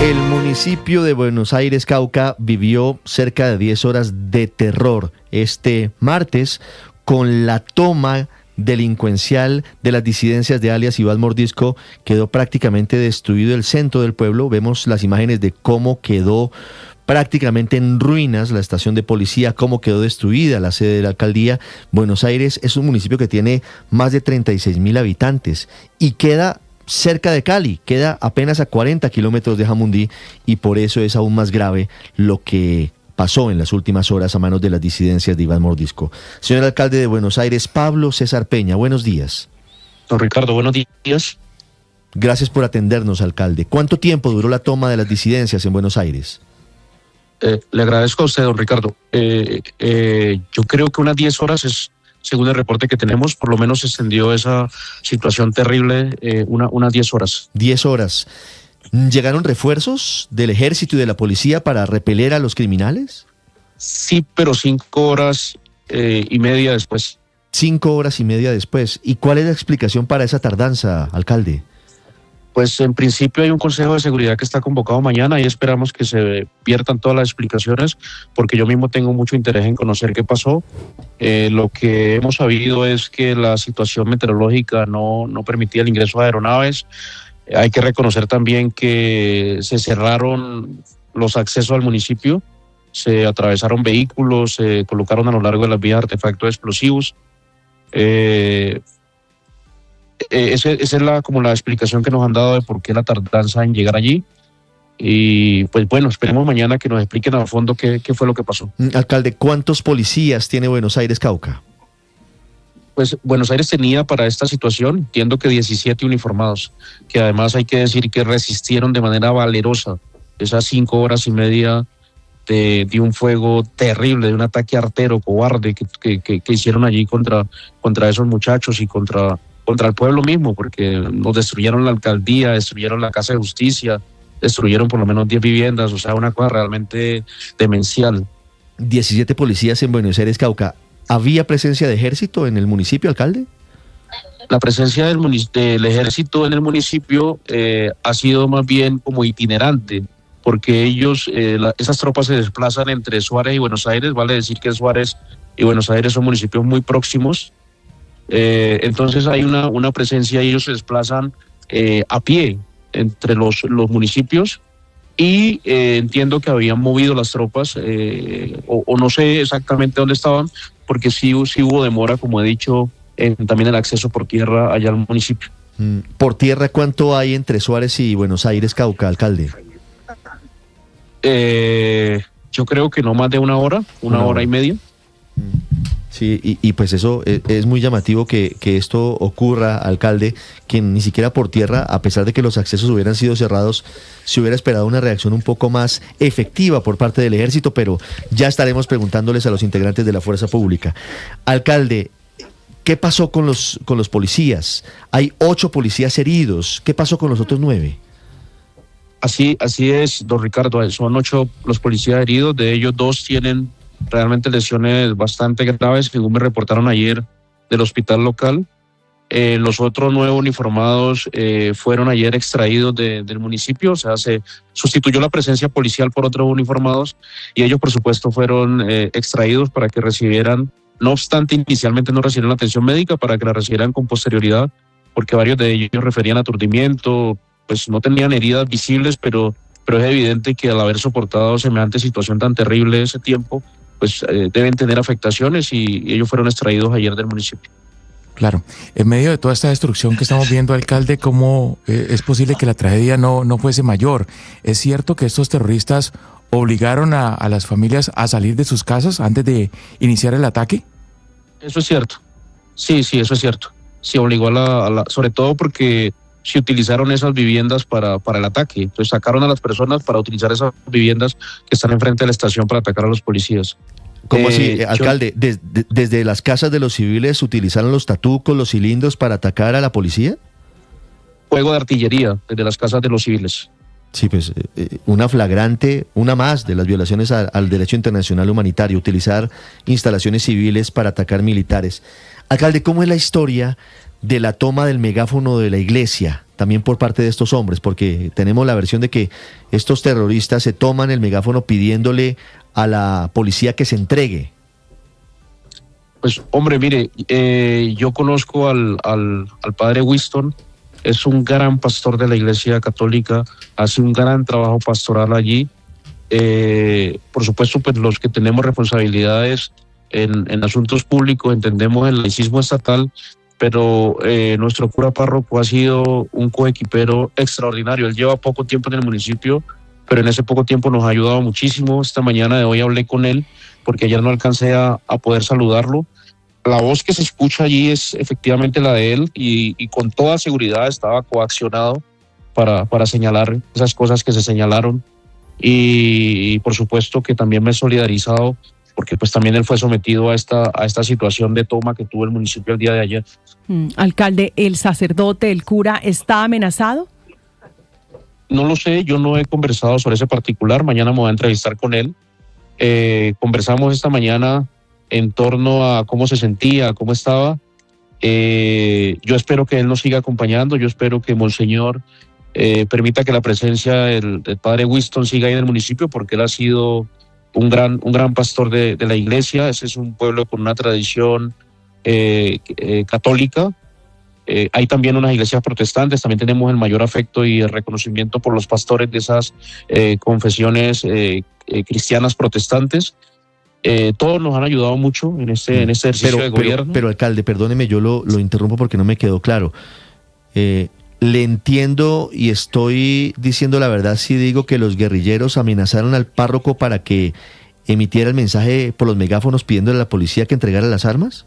El municipio de Buenos Aires, Cauca, vivió cerca de 10 horas de terror este martes con la toma delincuencial de las disidencias de alias Iván Mordisco. Quedó prácticamente destruido el centro del pueblo. Vemos las imágenes de cómo quedó prácticamente en ruinas la estación de policía, cómo quedó destruida la sede de la alcaldía. Buenos Aires es un municipio que tiene más de 36.000 habitantes y queda cerca de Cali, queda apenas a 40 kilómetros de Jamundí, y por eso es aún más grave lo que pasó en las últimas horas a manos de las disidencias de Iván Mordisco. Señor alcalde de Buenos Aires, Pablo César Peña, buenos días. Don Ricardo, buenos días. Gracias por atendernos, alcalde. ¿Cuánto tiempo duró la toma de las disidencias en Buenos Aires? Le agradezco a usted, don Ricardo. Yo creo que unas 10 horas es, según el reporte que tenemos, por lo menos se extendió esa situación terrible, unas 10 horas. 10 horas. ¿Llegaron refuerzos del ejército y de la policía para repeler a los criminales? Sí, pero 5 horas y media después. 5 horas y media después. ¿Y cuál es la explicación para esa tardanza, alcalde? Pues en principio hay un consejo de seguridad que está convocado mañana y esperamos que se viertan todas las explicaciones, porque yo mismo tengo mucho interés en conocer qué pasó. Lo que hemos sabido es que la situación meteorológica no permitía el ingreso de aeronaves. Hay que reconocer también que se cerraron los accesos al municipio, se atravesaron vehículos, se colocaron a lo largo de las vías artefactos explosivos. Esa es como la explicación que nos han dado de por qué la tardanza en llegar allí. Y pues bueno, esperemos mañana que nos expliquen a fondo qué fue lo que pasó. Alcalde, ¿cuántos policías tiene Buenos Aires, Cauca? Pues Buenos Aires tenía para esta situación, entiendo que 17 uniformados, que además hay que decir que resistieron de manera valerosa esas 5 horas y media de un fuego terrible, de un ataque artero, cobarde que hicieron allí contra esos muchachos y contra el pueblo mismo, porque nos destruyeron la alcaldía, destruyeron la Casa de Justicia, destruyeron por lo menos 10 viviendas, o sea, una cosa realmente demencial. 17 policías en Buenos Aires, Cauca. ¿Había presencia de ejército en el municipio, alcalde? La presencia del ejército en el municipio ha sido más bien como itinerante, porque esas tropas se desplazan entre Suárez y Buenos Aires. Vale decir que Suárez y Buenos Aires son municipios muy próximos. Entonces hay una presencia y ellos se desplazan a pie entre los municipios, y entiendo que habían movido las tropas o no sé exactamente dónde estaban, porque sí hubo demora, como he dicho, también el acceso por tierra allá al municipio. ¿Por tierra cuánto hay entre Suárez y Buenos Aires, Cauca, alcalde? Yo creo que no más de una hora y media. Sí, y pues eso es muy llamativo que esto ocurra, alcalde, que ni siquiera por tierra, a pesar de que los accesos hubieran sido cerrados, se hubiera esperado una reacción un poco más efectiva por parte del ejército, pero ya estaremos preguntándoles a los integrantes de la fuerza pública. Alcalde, ¿qué pasó con los policías? Hay 8 policías heridos. ¿Qué pasó con los otros 9? Así es, don Ricardo, son 8 los policías heridos, de ellos 2 tienen realmente lesiones bastante graves, según me reportaron ayer del hospital local. Los otros 9 uniformados fueron ayer extraídos del municipio, o sea, se sustituyó la presencia policial por otros uniformados, y ellos por supuesto fueron extraídos para que recibieran, no obstante inicialmente no recibieron atención médica, para que la recibieran con posterioridad, porque varios de ellos referían aturdimiento, pues no tenían heridas visibles, pero es evidente que al haber soportado semejante situación tan terrible ese tiempo, pues deben tener afectaciones, y ellos fueron extraídos ayer del municipio. Claro. En medio de toda esta destrucción que estamos viendo, alcalde, ¿cómo es posible que la tragedia no fuese mayor? ¿Es cierto que estos terroristas obligaron a las familias a salir de sus casas antes de iniciar el ataque? Eso es cierto. Sí, eso es cierto. Se obligó sobre todo porque se utilizaron esas viviendas para el ataque. Entonces sacaron a las personas para utilizar esas viviendas que están enfrente de la estación para atacar a los policías. ¿Cómo así, alcalde? ¿Desde las casas de los civiles utilizaron los tatucos, los cilindros para atacar a la policía? Fuego de artillería desde las casas de los civiles. Sí, pues una más de las violaciones al derecho internacional humanitario, utilizar instalaciones civiles para atacar militares. Alcalde, ¿cómo es la historia de la toma del megáfono de la iglesia también por parte de estos hombres? Porque tenemos la versión de que estos terroristas se toman el megáfono pidiéndole a la policía que se entregue. Pues hombre, mire, yo conozco al padre Winston, es un gran pastor de la Iglesia Católica, hace un gran trabajo pastoral allí. Por supuesto, pues los que tenemos responsabilidades en asuntos públicos entendemos el laicismo estatal, pero nuestro cura párroco ha sido un coequipero extraordinario. Él lleva poco tiempo en el municipio, pero en ese poco tiempo nos ha ayudado muchísimo. Esta mañana de hoy hablé con él, porque ayer no alcancé a poder saludarlo. La voz que se escucha allí es efectivamente la de él y con toda seguridad estaba coaccionado para señalar esas cosas que se señalaron. Y por supuesto que también me he solidarizado porque pues también él fue sometido a esta situación de toma que tuvo el municipio el día de ayer. Alcalde, ¿el sacerdote, el cura, está amenazado? No lo sé, yo no he conversado sobre ese particular. Mañana me voy a entrevistar con él. Conversamos esta mañana en torno a cómo se sentía, cómo estaba. Yo espero que él nos siga acompañando, yo espero que Monseñor permita que la presencia del padre Winston siga ahí en el municipio, porque él ha sido un gran pastor de la iglesia. Ese es un pueblo con una tradición católica. Hay también unas iglesias protestantes, también tenemos el mayor afecto y el reconocimiento por los pastores de esas confesiones cristianas protestantes. Todos nos han ayudado mucho en este ejercicio de gobierno. Pero alcalde, perdóneme, yo lo interrumpo porque no me quedó claro. Le entiendo y estoy diciendo la verdad si digo que los guerrilleros amenazaron al párroco para que emitiera el mensaje por los megáfonos pidiéndole a la policía que entregara las armas.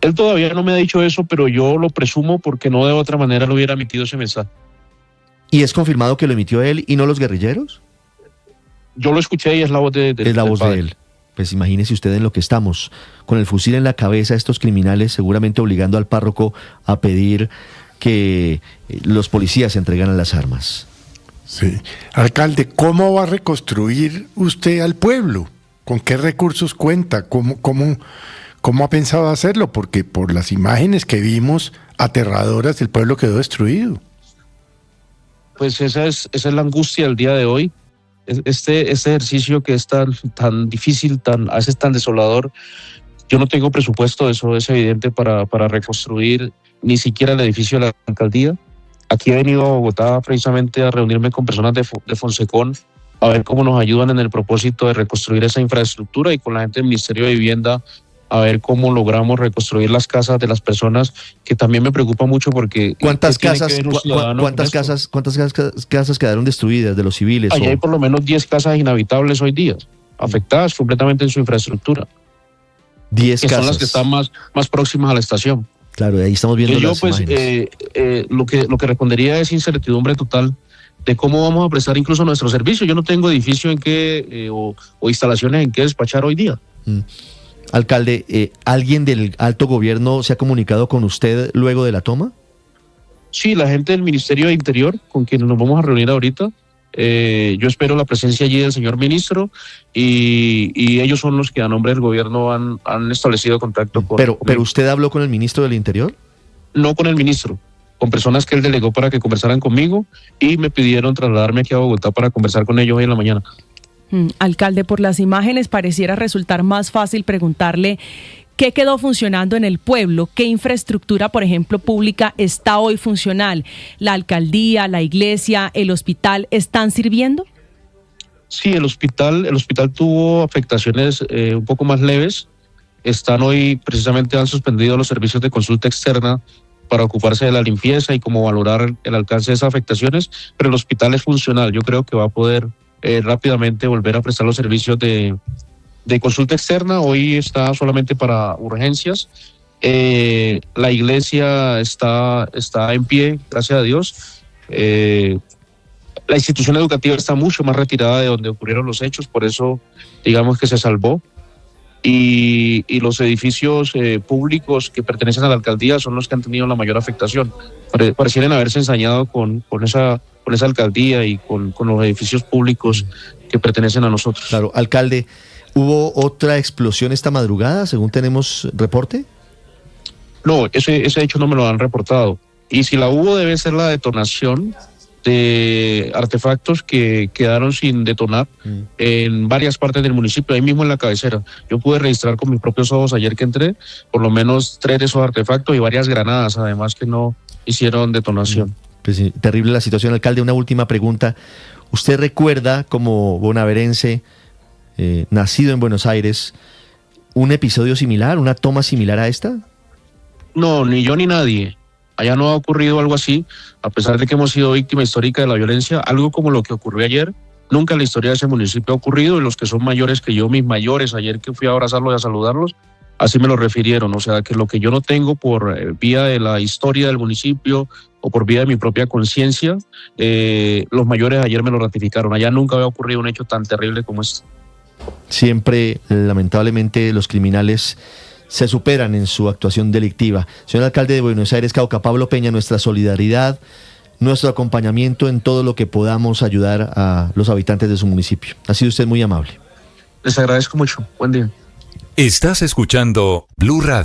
Él todavía no me ha dicho eso, pero yo lo presumo porque no de otra manera lo hubiera emitido ese mensaje. ¿Y es confirmado que lo emitió él y no los guerrilleros? Yo lo escuché y es la voz de es la voz de él. Pues imagínese usted en lo que estamos, con el fusil en la cabeza, estos criminales seguramente obligando al párroco a pedir que los policías entregaran las armas. Sí. Alcalde, ¿cómo va a reconstruir usted al pueblo? ¿Con qué recursos cuenta? ¿Cómo ha pensado hacerlo? Porque por las imágenes que vimos aterradoras, el pueblo quedó destruido. Pues esa es la angustia del día de hoy. Este ejercicio que es tan difícil, a veces tan desolador. Yo no tengo presupuesto, eso es evidente, para reconstruir ni siquiera el edificio de la alcaldía. Aquí he venido a Bogotá precisamente a reunirme con personas de Fonsecon a ver cómo nos ayudan en el propósito de reconstruir esa infraestructura, y con la gente del Ministerio de Vivienda a ver cómo logramos reconstruir las casas de las personas, que también me preocupa mucho porque... ¿Cuántas casas quedaron destruidas de los civiles? Allá hay por lo menos 10 casas inhabitables hoy día, afectadas completamente en su infraestructura. 10 casas. Son las que están más próximas a la estación. Claro, ahí estamos viendo las imágenes. Lo que respondería es incertidumbre total de cómo vamos a prestar incluso nuestro servicio. Yo no tengo edificio en qué o instalaciones en qué despachar hoy día. Alcalde, ¿alguien del alto gobierno se ha comunicado con usted luego de la toma? Sí, la gente del Ministerio de Interior, con quienes nos vamos a reunir ahorita. Yo espero la presencia allí del señor ministro y ellos son los que a nombre del gobierno han establecido contacto con... ¿Pero usted habló con el ministro del Interior? No con el ministro, con personas que él delegó para que conversaran conmigo y me pidieron trasladarme aquí a Bogotá para conversar con ellos hoy en la mañana. Alcalde, por las imágenes pareciera resultar más fácil preguntarle qué quedó funcionando en el pueblo, qué infraestructura, por ejemplo, pública está hoy funcional. ¿La alcaldía, la iglesia, el hospital están sirviendo? Sí, el hospital tuvo afectaciones un poco más leves. Precisamente han suspendido los servicios de consulta externa para ocuparse de la limpieza y cómo valorar el alcance de esas afectaciones, pero el hospital es funcional. Yo creo que va a poder rápidamente volver a prestar los servicios de consulta externa. Hoy está solamente para urgencias. La iglesia está en pie, gracias a Dios. La institución educativa está mucho más retirada de donde ocurrieron los hechos, por eso digamos que se salvó. Y los edificios públicos que pertenecen a la alcaldía son los que han tenido la mayor afectación. Parecieran haberse ensañado con esa alcaldía y con los edificios públicos que pertenecen a nosotros. Claro, alcalde, ¿hubo otra explosión esta madrugada, según tenemos reporte? No, ese hecho no me lo han reportado. y si la hubo debe ser la detonación de artefactos que quedaron sin detonar en varias partes del municipio, ahí mismo en la cabecera. Yo pude registrar con mis propios ojos ayer que entré, por lo menos 3 de esos artefactos y varias granadas, además que no hicieron detonación. Pues sí, terrible la situación, alcalde. Una última pregunta. ¿Usted recuerda, como bonaverense, nacido en Buenos Aires, un episodio similar, una toma similar a esta? No, ni yo ni nadie. Allá no ha ocurrido algo así, a pesar de que hemos sido víctima histórica de la violencia, algo como lo que ocurrió ayer, nunca en la historia de ese municipio ha ocurrido, y los que son mayores que yo, mis mayores, ayer que fui a abrazarlos y a saludarlos, así me lo refirieron, o sea, que lo que yo no tengo por vía de la historia del municipio o por vía de mi propia conciencia, los mayores ayer me lo ratificaron, allá nunca había ocurrido un hecho tan terrible como este. Siempre, lamentablemente, los criminales se superan en su actuación delictiva. Señor alcalde de Buenos Aires, Cauca, Pablo Peña, nuestra solidaridad, nuestro acompañamiento en todo lo que podamos ayudar a los habitantes de su municipio. Ha sido usted muy amable. Les agradezco mucho. Buen día. Estás escuchando Blue Radio.